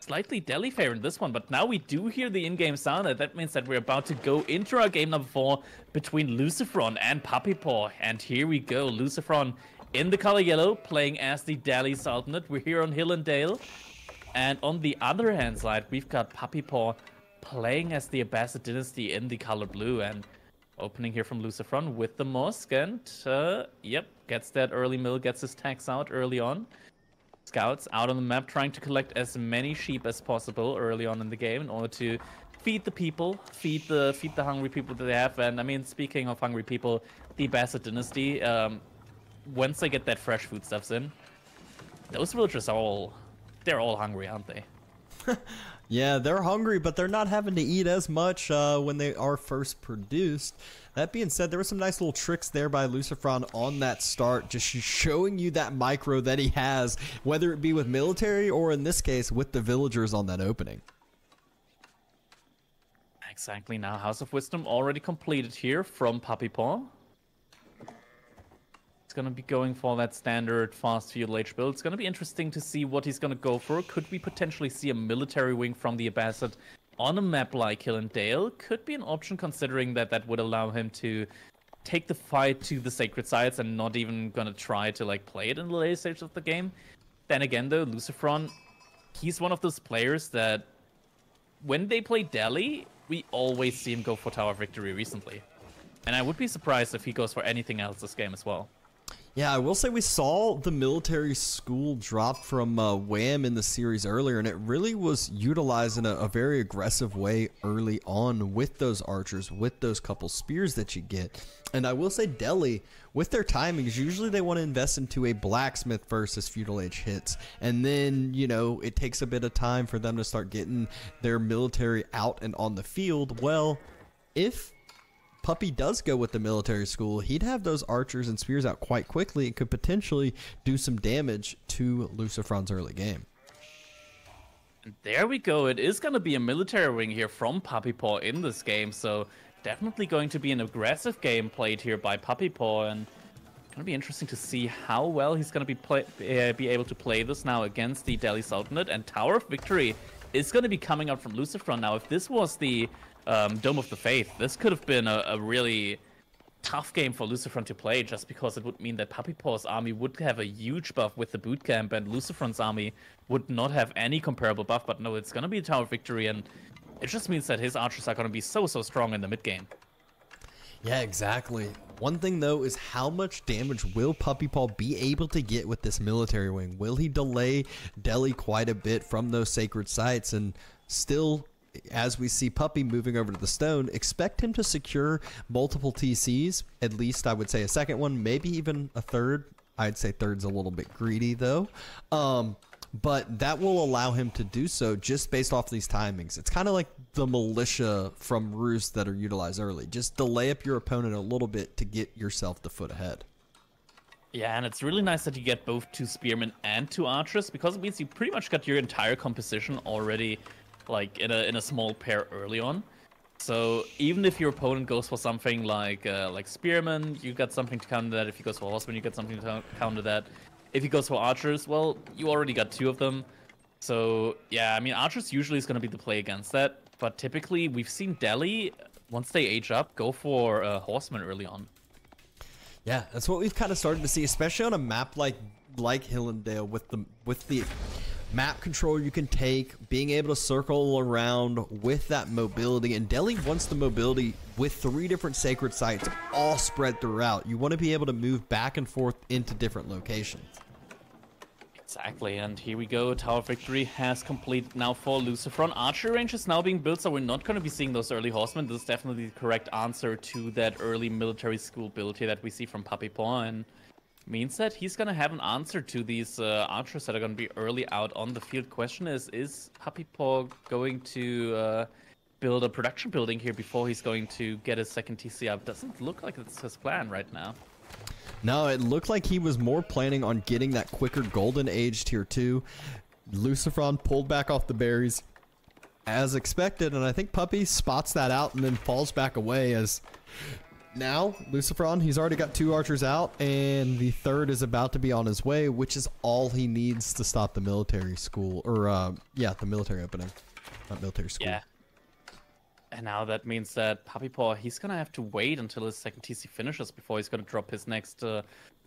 slightly Delhi favor in this one, but now we do hear the in-game sound, and that means that we're about to go into our game number 4 between LucifroN and Puppypaw. And here we go, LucifroN in the color yellow, playing as the Delhi Sultanate. We're here on Hill and Dale. And on the other hand side, we've got Puppypaw playing as the Abbasid Dynasty in the color blue. And opening here from LucifroN with the Mosque, and yep, gets that early mill, gets his tax out early on. Scouts out on the map trying to collect as many sheep as possible early on in the game in order to feed the people, feed the hungry people that they have. And I mean, speaking of hungry people, the Abbasid Dynasty, once they get that fresh foodstuffs in, those villagers are they're all hungry, aren't they? Yeah, they're hungry, but they're not having to eat as much when they are first produced. That being said, there were some nice little tricks there by LucifroN on that start, just showing you that micro that he has, whether it be with military or in this case with the villagers on that opening. Exactly. Now House of Wisdom already completed here from Puppypaw. It's going to be going for that standard fast feudal age build. It's going to be interesting to see what he's going to go for. Could we potentially see a military wing from the Abbasid on a map like Hill and Dale? Could be an option, considering that that would allow him to take the fight to the sacred sites and not even going to try to like play it in the later stage of the game. Then again though, LucifroN, he's one of those players that when they play Delhi, we always see him go for tower victory recently. And I would be surprised if he goes for anything else this game as well. Yeah, I will say we saw the military school drop from Wham in the series earlier, and it really was utilized in a very aggressive way early on with those archers, with those couple spears that you get. And I will say Delhi, with their timings, usually they want to invest into a blacksmith versus feudal age hits. And then, you know, it takes a bit of time for them to start getting their military out and on the field. Well, if Puppy does go with the military school, he'd have those archers and spears out quite quickly and could potentially do some damage to LucifroN's early game. And there we go. It is going to be a military wing here from Puppypaw in this game, so definitely going to be an aggressive game played here by Puppypaw, and it's going to be interesting to see how well he's going to be able to play this now against the Delhi Sultanate. And Tower of Victory is going to be coming out from LucifroN. Now, if this was the Dome of the Faith, this could have been a really tough game for LucifroN to play, just because it would mean that Puppypaw's army would have a huge buff with the boot camp, and LucifroN's army would not have any comparable buff. But no, it's going to be a Tower of Victory, and it just means that his archers are going to be so strong in the mid game. Yeah, exactly. One thing though is how much damage will Puppypaw be able to get with this military wing? Will he delay Delhi quite a bit from those sacred sites? And still, as we see Puppy moving over to the stone, expect him to secure multiple TCs, at least I would say a second one, maybe even a third. I'd say third's a little bit greedy though. But that will allow him to do so just based off these timings. It's kind of like the militia from Roost that are utilized early. Just delay up your opponent a little bit to get yourself the foot ahead. Yeah, and it's really nice that you get both 2 spearmen and 2 archers, because it means you pretty much got your entire composition already like in a small pair early on. So even if your opponent goes for something like spearmen, you got something to counter that. If he goes for horsemen, you got something to counter that. If he goes for archers, well, you already got 2 of them. So yeah, I mean, archers usually is going to be the play against that, but typically we've seen Delhi, once they age up, go for horsemen early on. Yeah, that's what we've kind of started to see, especially on a map like Hill and Dale, with the map control you can take, being able to circle around with that mobility. And Delhi wants the mobility with 3 different sacred sites all spread throughout. You want to be able to move back and forth into different locations. Exactly, and here we go. Tower Victory has completed now for LucifroN. Archer range is now being built, so we're not going to be seeing those early horsemen. This is definitely the correct answer to that early military school build here that we see from Puppypaw, and means that he's going to have an answer to these archers that are going to be early out on the field. Question is Puppypaw going to build a production building here before he's going to get his second TC up? Doesn't look like it's his plan right now. No, it looked like he was more planning on getting that quicker golden age tier 2. LucifroN pulled back off the berries as expected, and I think Puppy spots that out and then falls back away as now, LucifroN, he's already got 2 archers out, and the 3rd is about to be on his way, which is all he needs to stop the military school, or, yeah, the military opening. Not military school. Yeah. And now that means that Puppypaw, he's gonna have to wait until his second TC finishes before he's gonna drop his next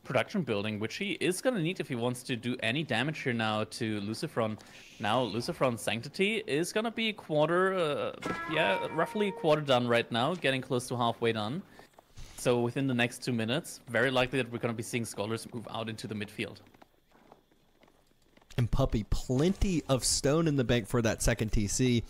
production building, which he is gonna need if he wants to do any damage here now to LucifroN. Now, LucifroN's Sanctity is gonna be a quarter, yeah, roughly a quarter done right now, getting close to halfway done. So within the next 2 minutes, very likely that we're gonna be seeing Scholars move out into the midfield. And Puppy, plenty of stone in the bank for that second TC.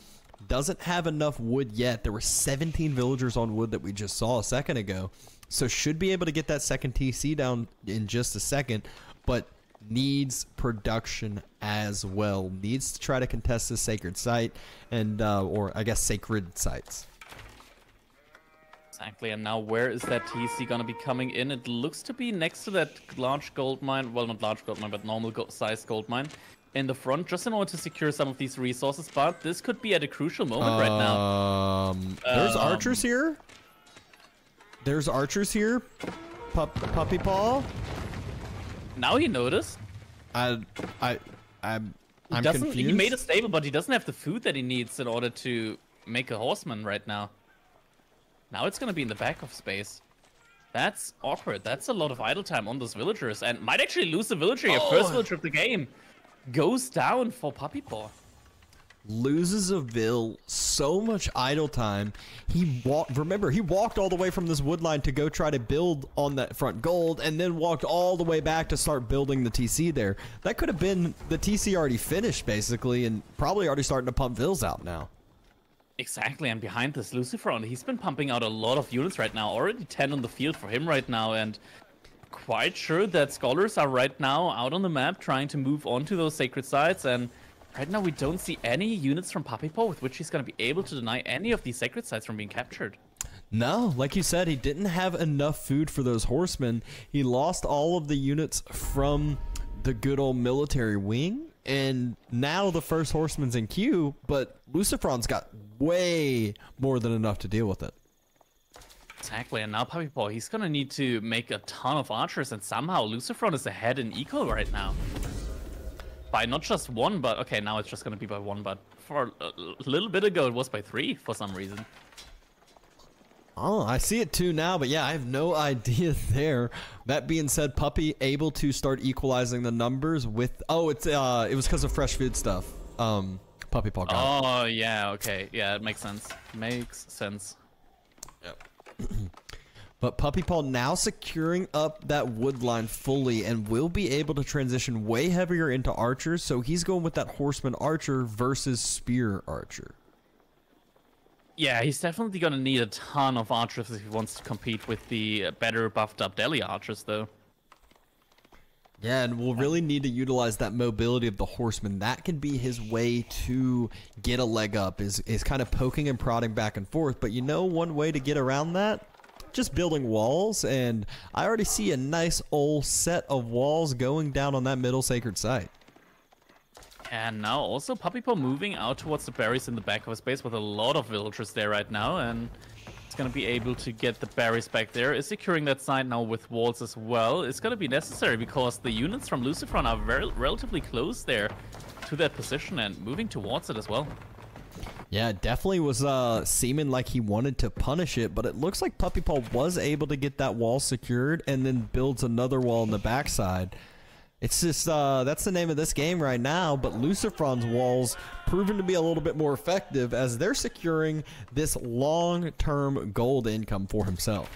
Doesn't have enough wood yet. There were 17 villagers on wood that we just saw a second ago. So should be able to get that second TC down in just a second, but needs production as well. Needs to try to contest the sacred site and, or I guess sacred sites. Exactly, and now where is that TC gonna be coming in? It looks to be next to that large gold mine. Well, not large gold mine, but normal sized gold mine in the front, just in order to secure some of these resources. But this could be at a crucial moment right now. There's archers here. There's archers here. Puppypaw. Now he noticed. I'm confused. He made a stable, but he doesn't have the food that he needs in order to make a horseman right now. Now it's gonna be in the back of space. That's awkward. That's a lot of idle time on those villagers, and might actually lose the villager here. First villager of the game goes down for Puppypaw. Loses a vill, so much idle time. He walked all the way from this wood line to go try to build on that front gold, and then walked all the way back to start building the TC there. That could have been the TC already finished, basically, and probably already starting to pump vills out now. Exactly, and behind this LucifroN, he's been pumping out a lot of units right now. Already 10 on the field for him right now, and quite sure that Scholars are right now out on the map trying to move on to those sacred sites, and right now we don't see any units from Puppypaw with which he's going to be able to deny any of these sacred sites from being captured. No, like you said, he didn't have enough food for those horsemen. He lost all of the units from the good old military wing, and now the first horseman's in queue, but LucifroN's got way more than enough to deal with it. Exactly, and now Puppypaw, he's gonna need to make a ton of archers, and somehow LucifroN is ahead in eco right now. By not just 1, but okay, now it's just gonna be by 1, but for a little bit ago it was by 3 for some reason. Oh, I see it too now, but yeah, I have no idea there. That being said, Puppy able to start equalizing the numbers with, it was because of fresh food stuff. Puppypaw got it. Oh, yeah, okay. Yeah, it makes sense. Makes sense. Yep. But Puppypaw now securing up that wood line fully and will be able to transition way heavier into archers, so he's going with that horseman archer versus spear archer. Yeah, he's definitely going to need a ton of archers if he wants to compete with the better buffed up Delhi archers, though. Yeah, and we'll really need to utilize that mobility of the horseman. That can be his way to get a leg up, is kind of poking and prodding back and forth. But you know one way to get around that? Just building walls, and I already see a nice old set of walls going down on that middle sacred site. And now also Puppypaw moving out towards the berries in the back of his base with a lot of villagers there right now, and it's going to be able to get the berries back there. Is securing that side now with walls as well. It's going to be necessary because the units from LucifroN are relatively close there to that position and moving towards it as well. Yeah, it definitely was seeming like he wanted to punish it, but it looks like Puppypaw was able to get that wall secured and then builds another wall on the backside. It's just, that's the name of this game right now, but LucifroN's walls proven to be a little bit more effective as they're securing this long-term gold income for himself.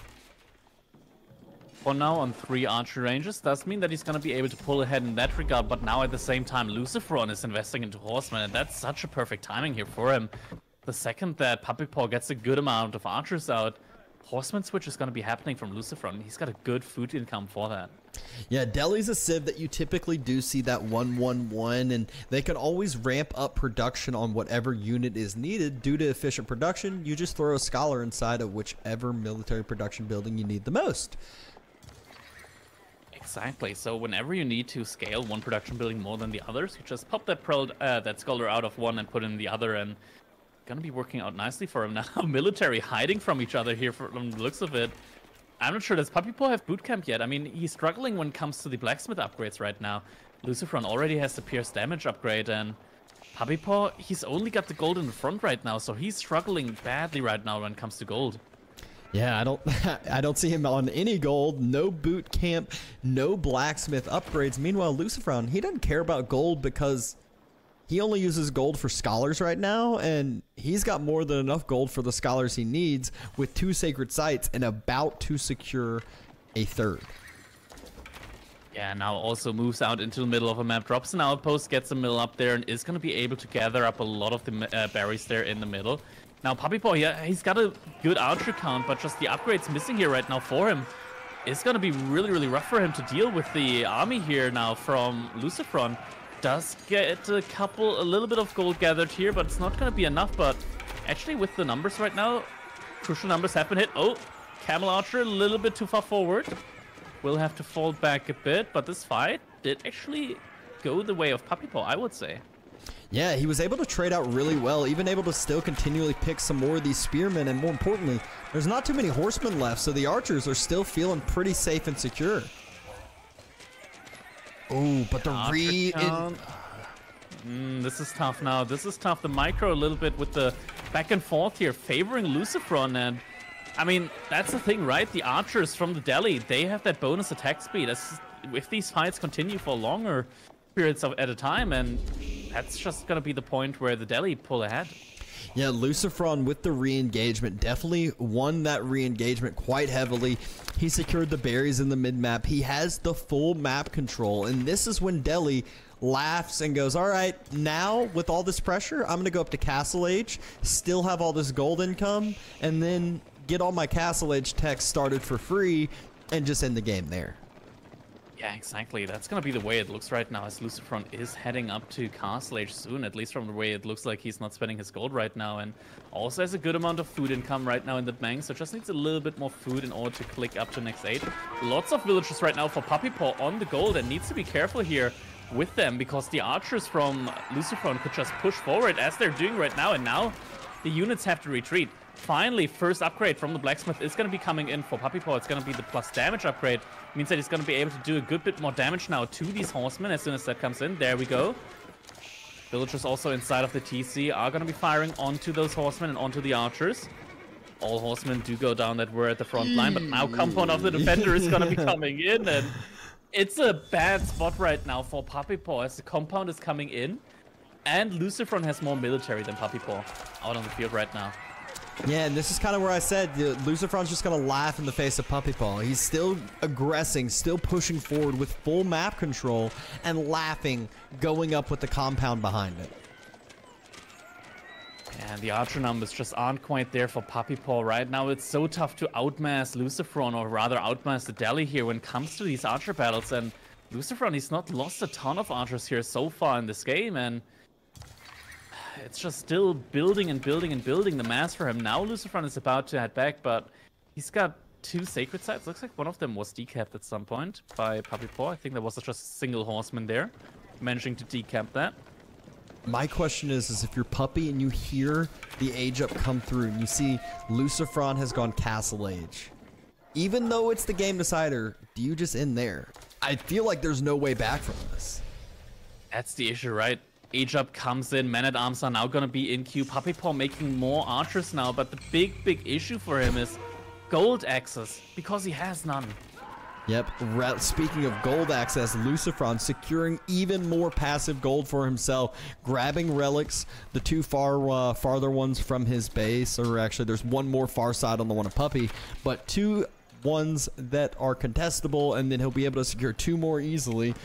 For now on 3 archer ranges, does mean that he's going to be able to pull ahead in that regard, but now at the same time LucifroN is investing into horsemen, and that's such a perfect timing here for him. The second that Puppypaw gets a good amount of archers out, horseman switch is going to be happening from LucifroN. He's got a good food income for that. Yeah, Delhi's a civ that you typically do see that 1-1-1, and they can always ramp up production on whatever unit is needed. Due to efficient production, you just throw a scholar inside of whichever military production building you need the most. Exactly, so whenever you need to scale one production building more than the others, you just pop that scholar out of one and put in the other, and gonna be working out nicely for him now. Military hiding from each other here from the looks of it. I'm not sure, does Puppypaw have bootcamp yet? I mean, he's struggling when it comes to the blacksmith upgrades right now. LucifroN already has the pierce damage upgrade, and Puppypaw, he's only got the gold in the front right now, so he's struggling badly right now when it comes to gold. Yeah, I don't see him on any gold, no boot camp, no blacksmith upgrades. Meanwhile, LucifroN, he doesn't care about gold because he only uses gold for scholars right now, and he's got more than enough gold for the scholars he needs with 2 sacred sites and about to secure a 3rd. Yeah, now also moves out into the middle of a map, drops an outpost, gets a mill up there, and is going to be able to gather up a lot of the berries there in the middle. Now, Puppypaw, yeah, he's got a good archer count, but just the upgrades missing here right now for him. It's going to be really, really rough for him to deal with the army here now from LucifroN. Does get a little bit of gold gathered here, but it's not going to be enough. But actually, with the numbers right now, crucial numbers have been hit. Oh, Camel Archer a little bit too far forward. Will have to fall back a bit, but this fight did actually go the way of Puppypaw, I would say. Yeah, he was able to trade out really well, even able to still continually pick some more of these spearmen, and more importantly, there's not too many horsemen left, so the archers are still feeling pretty safe and secure. Oh, but the this is tough now. This is tough. The micro a little bit with the back and forth here, favoring LucifroN, and I mean, that's the thing, right? The archers from the deli, they have that bonus attack speed. If these fights continue for longer periods at a time, and that's just going to be the point where the deli pull ahead. Yeah, LucifroN with the re-engagement definitely won that re-engagement quite heavily. He secured the berries in the mid-map. He has the full map control, and this is when Deli laughs and goes, all right, now with all this pressure, I'm going to go up to Castle Age, still have all this gold income, and then get all my Castle Age tech started for free and just end the game there. Yeah, exactly. That's going to be the way it looks right now, as LucifroN is heading up to Castle Age soon, at least from the way it looks like he's not spending his gold right now, and also has a good amount of food income right now in the bank, so just needs a little bit more food in order to click up to next age. Lots of villages right now for Puppypaw on the gold, and needs to be careful here with them, because the archers from LucifroN could just push forward as they're doing right now, and now the units have to retreat. Finally, first upgrade from the blacksmith is going to be coming in for Puppypaw. It's going to be the plus damage upgrade. Means that he's going to be able to do a good bit more damage now to these horsemen as soon as that comes in. There we go. Villagers also inside of the TC are going to be firing onto those horsemen and onto the archers. All horsemen do go down that were at the front line, but now Compound of the Defender is going to be coming in, and it's a bad spot right now for Puppypaw as the Compound is coming in, and LucifroN has more military than Puppypaw out on the field right now. Yeah, and this is kind of where I said LucifroN's just going to laugh in the face of Puppypaw. He's still aggressing, still pushing forward with full map control, and laughing, going up with the compound behind it. And the archer numbers just aren't quite there for Puppypaw right now. It's so tough to outmass LucifroN, or rather outmass the Deli here when it comes to these archer battles. And LucifroN, he's not lost a ton of archers here so far in this game, and it's just still building and building and building the mass for him. Now LucifroN is about to head back, but he's got 2 sacred sites. Looks like one of them was decapped at some point by Puppypaw. I think there was just a single horseman there, managing to decap that. My question is if you're Puppy and you hear the age up come through and you see LucifroN has gone Castle Age, even though it's the game decider, do you just end there? I feel like there's no way back from this. That's the issue, right? Age up comes in, men-at-arms are now going to be in queue. Puppypaw making more archers now, but the big issue for him is gold access, because he has none. Yep, speaking of gold access, LucifroN securing even more passive gold for himself, grabbing relics, the 2 farther ones from his base, or actually there's one more far side on the one of Puppy, but 2 ones that are contestable, and then he'll be able to secure 2 more easily,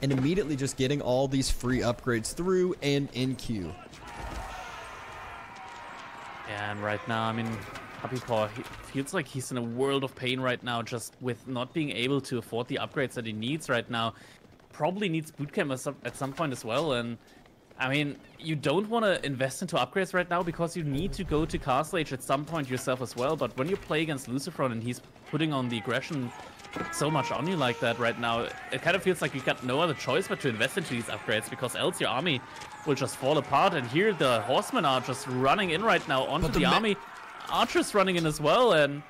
and immediately just getting all these free upgrades through and in queue. Yeah, and right now, I mean, Puppypaw, he feels like he's in a world of pain right now, just with not being able to afford the upgrades that he needs right now. Probably needs bootcamp at some point as well, and I mean, you don't want to invest into upgrades right now because you need to go to Castle Age at some point yourself as well, but when you play against LucifroN and he's putting on the aggression so much on you like that right now, it kind of feels like you got no other choice but to invest into these upgrades, because else your army will just fall apart. And here the horsemen are just running in right now onto the army. Archers running in as well, and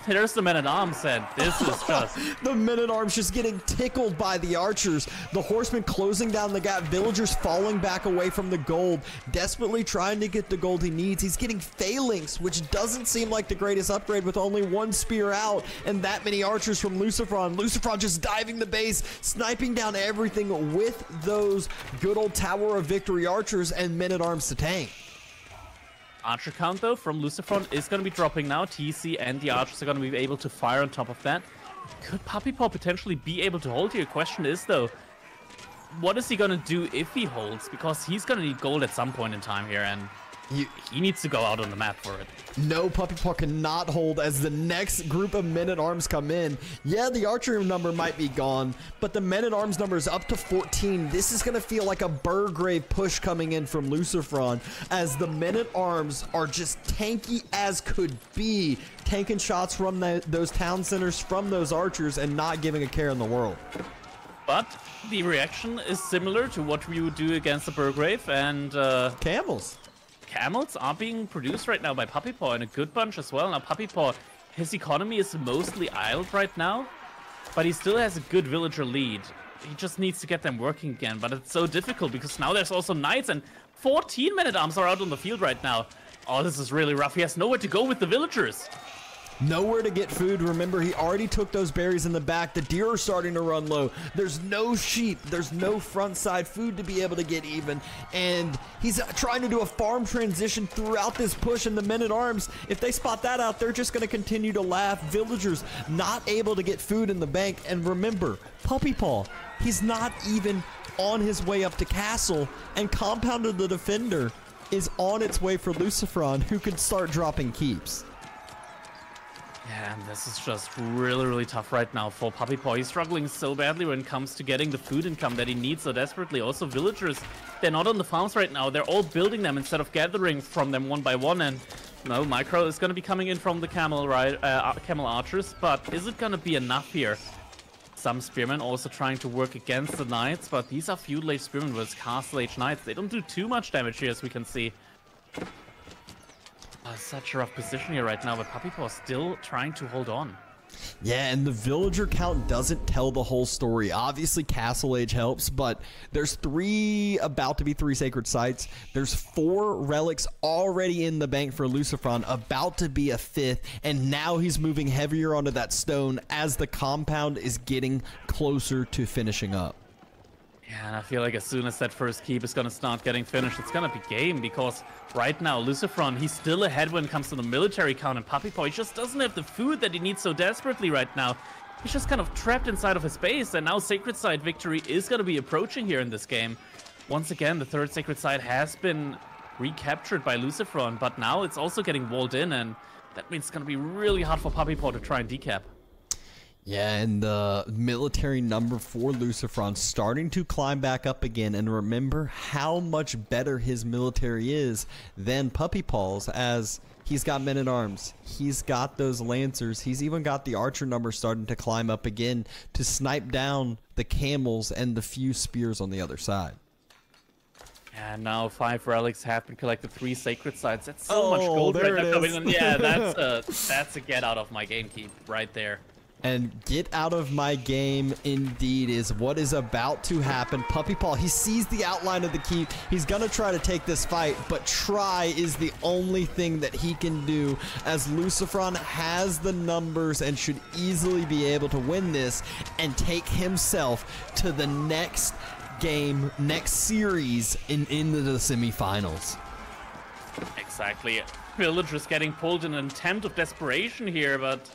there's the man-at-arms, and this is just... The men-at-arms just getting tickled by the archers. The horsemen closing down the gap. Villagers falling back away from the gold, desperately trying to get the gold he needs. He's getting phalanx, which doesn't seem like the greatest upgrade with only one spear out and that many archers from LucifroN. LucifroN just diving the base, sniping down everything with those good old Tower of Victory archers and men-at-arms to tank. Archer count, though, from LucifroN is going to be dropping now. TC and the archers are going to be able to fire on top of that. Could Puppypaw potentially be able to hold here? Question is, though, what is he going to do if he holds? Because he's going to need gold at some point in time here, and he needs to go out on the map for it. No, Puppypaw cannot hold as the next group of men-at-arms come in. Yeah, the archery number might be gone, but the men-at-arms number is up to 14. This is going to feel like a Burgrave push coming in from LucifroN as the men-at-arms are just tanky as could be, tanking shots from those town centers, from those archers, and not giving a care in the world. But the reaction is similar to what we would do against the Burgrave, and... Camels. Camels are being produced right now by Puppypaw, and a good bunch as well. Now, Puppypaw, his economy is mostly idled right now, but he still has a good villager lead. He just needs to get them working again, but it's so difficult because now there's also knights, and 14 men-at-arms are out on the field right now. Oh, this is really rough. He has nowhere to go with the villagers. Nowhere to get food. Remember, he already took those berries in the back. The deer are starting to run low. There's no sheep. There's no front side food to be able to get even. And he's trying to do a farm transition throughout this push. And the men-at-arms, if they spot that out, they're just going to continue to laugh. Villagers not able to get food in the bank. And remember, Puppypaw, he's not even on his way up to castle. And Compound of the Defender is on its way for LucifroN, who could start dropping keeps. Yeah, and this is just really, really tough right now for Puppypaw. He's struggling so badly when it comes to getting the food income that he needs so desperately. Also, villagers, they're not on the farms right now. They're all building them instead of gathering from them one by one. And no, Micro is going to be coming in from the camel archers, but is it going to be enough here? Some spearmen also trying to work against the knights, but these are feudal age spearmen versus castle age knights. They don't do too much damage here, as we can see. Such a rough position here right now, but Puppypaw still trying to hold on. Yeah, and the villager count doesn't tell the whole story. Obviously, Castle Age helps, but there's about to be three sacred sites. There's 4 relics already in the bank for LucifroN, about to be a 5th, and now he's moving heavier onto that stone as the compound is getting closer to finishing up. Yeah, and I feel like as soon as that first keep is going to start getting finished, it's going to be game, because right now, LucifroN, he's still ahead when it comes to the military count, and Puppypaw, he just doesn't have the food that he needs so desperately right now. He's just kind of trapped inside of his base, and now Sacred Site victory is going to be approaching here in this game. Once again, the 3rd Sacred Site has been recaptured by LucifroN, but now it's also getting walled in, and that means it's going to be really hard for Puppypaw to try and decap. Yeah, and the military number for LucifroN starting to climb back up again. And remember how much better his military is than Puppypaw's, as he's got men-at-arms. He's got those lancers. He's even got the archer number starting to climb up again to snipe down the camels and the few spears on the other side. And now 5 relics have been collected, 3 sacred sites. That's so much gold right now coming in. Yeah, that's a get out of my game keep right there. And get out of my game indeed is what is about to happen. Puppypaw, he sees the outline of the keep. He's going to try to take this fight, but try is the only thing that he can do, as LucifroN has the numbers and should easily be able to win this and take himself to the next game, next series into the semifinals. Exactly. Villagers getting pulled in an attempt of desperation here, but...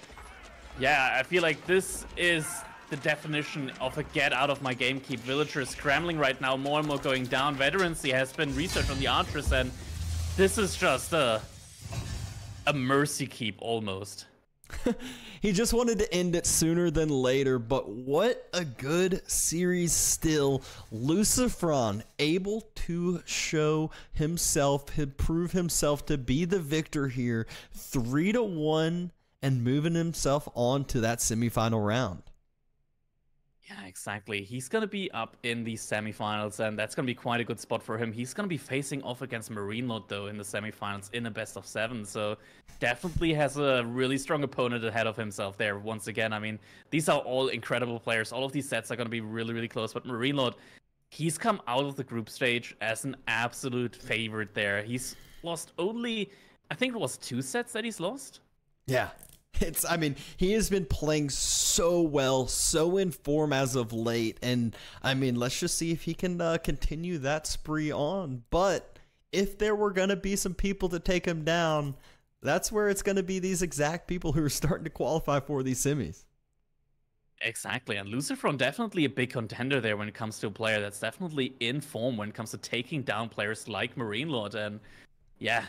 yeah, I feel like this is the definition of a get out of my game keep. Villagers scrambling right now, more and more going down. Veterancy has been researched on the archers, and this is just a mercy keep almost. He just wanted to end it sooner than later, but what a good series still. LucifroN able to show himself, prove himself to be the victor here, 3-1. And moving himself on to that semifinal round. Yeah, exactly. He's going to be up in the semifinals, and that's going to be quite a good spot for him. He's going to be facing off against Marine Lord, though, in the semifinals in a best of 7. So definitely has a really strong opponent ahead of himself there once again. I mean, these are all incredible players. All of these sets are going to be really, really close. But Marine Lord, he's come out of the group stage as an absolute favorite there. He's lost only, I think it was 2 sets that he's lost. Yeah. I mean, he has been playing so well, so in form as of late. And I mean, let's just see if he can continue that spree on. But if there were going to be some people to take him down, that's where it's going to be these exact people who are starting to qualify for these semis. Exactly, and LucifroN definitely a big contender there when it comes to a player that's definitely in form when it comes to taking down players like Marine Lord. And yeah,